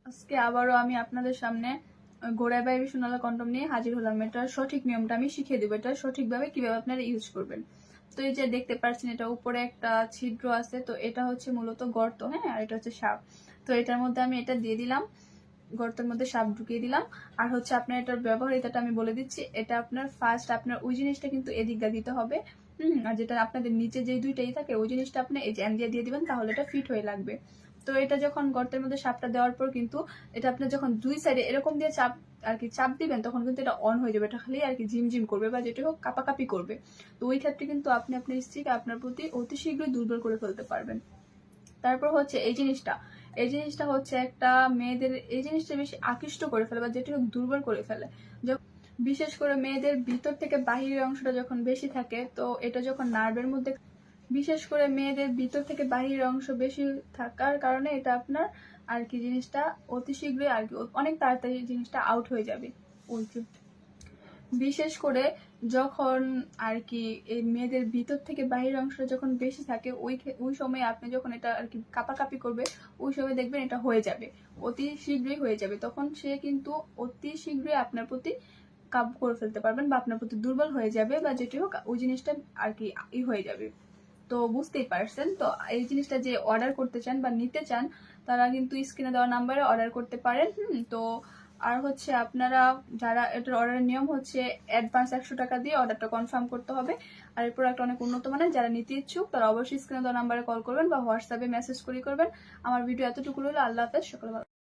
আজকে আবারও আমি আপনাদের সামনে গোড়ায় বেবি সোনালা কন্ডম নিয়ে হাজির হলাম। এটার সঠিক নিয়মটা আমি শিখিয়ে দেবো, এটা সঠিকভাবে কিভাবে আপনারা ইউজ করবেন। তো এই যে দেখতে পাচ্ছেন, এটা উপরে একটা ছিদ্র আছে, তো এটা হচ্ছে মূলত গর্ত, হ্যাঁ, আর এটা হচ্ছে সাপ। তো এটার মধ্যে আমি এটা দিয়ে দিলাম, গর্তের মধ্যে সাপ ঢুকিয়ে দিলাম। আর হচ্ছে আপনার এটার ব্যবহারিতাটা আমি বলে দিচ্ছি। এটা আপনার ফার্স্ট আপনার ওই জিনিসটা কিন্তু এদিক দিয়ে দিতে হবে, আর যেটা আপনাদের নিচে যে দুইটাই থাকে ওই জিনিসটা আপনি এই যে দিয়ে দিবেন, তাহলে এটা ফিট হয়ে লাগবে। তো এটা যখন গর্তের মধ্যে সাপটা দেওয়ার পর কিন্তু এটা আপনি যখন দুই সাইডে এরকম দিয়ে চাপ আর কি চাপ দিবেন, তখন কিন্তু এটা অন হয়ে যাবে। এটা খালি আর কি ঝিমঝিম করবে বা যেটা হোক কাপাকাপি করবে। তো ওই ক্ষেত্রে কিন্তু আপনি আপনার স্ত্রীকে আপনার প্রতি অতি শীঘ্রই দুর্বল করে ফেলতে পারবেন। তারপর হচ্ছে এই জিনিসটা হচ্ছে একটা মেয়েদের এই জিনিসটা বেশি আকৃষ্ট করে ফেলে বা যেটা দুর্বল করে ফেলে। বিশেষ করে মেয়েদের ভিতর থেকে বাহিরের অংশটা যখন বেশি থাকে, তো এটা যখন নার্ভের মধ্যে, বিশেষ করে মেয়েদের ভিতর থেকে বাহিরের অংশ বেশি থাকার কারণে এটা আপনার আর কি জিনিসটা অতি শীঘ্রই আর কি অনেক তাড়াতাড়ি জিনিসটা আউট হয়ে যাবে। বিশেষ করে যখন আর কি এই মেয়েদের ভিতর থেকে বাহিরের অংশটা যখন বেশি থাকে, ওই সময় আপনি যখন এটা আর কি কাপাকাপি করবে, ওই সময় দেখবেন এটা হয়ে যাবে, অতি শীঘ্রই হয়ে যাবে। তখন সে কিন্তু অতি শীঘ্রই আপনার প্রতি কাবু করে ফেলতে পারবেন বা আপনার প্রতি দুর্বল হয়ে যাবে বা যেটি হোক ওই জিনিসটা আর কি হয়ে যাবে। তো বুঝতেই পারছেন। তো এই জিনিসটা যে অর্ডার করতে চান বা নিতে চান, তারা কিন্তু স্ক্রিনে দেওয়া নাম্বারে অর্ডার করতে পারেন। তো আর হচ্ছে আপনারা যারা এটার অর্ডারের নিয়ম হচ্ছে অ্যাডভান্স 100 টাকা দিয়ে অর্ডারটা কনফার্ম করতে হবে। আর এই প্রোডাক্ট অনেক উন্নত মানের, যারা নিতে ইচ্ছুক তারা অবশ্যই স্ক্রিনে দেওয়া নাম্বারে কল করবেন বা হোয়াটসঅ্যাপে মেসেজ করবেন। আমার ভিডিও এতটুকু হলো। আল্লাহ হাফেজ, সকলে ভালো।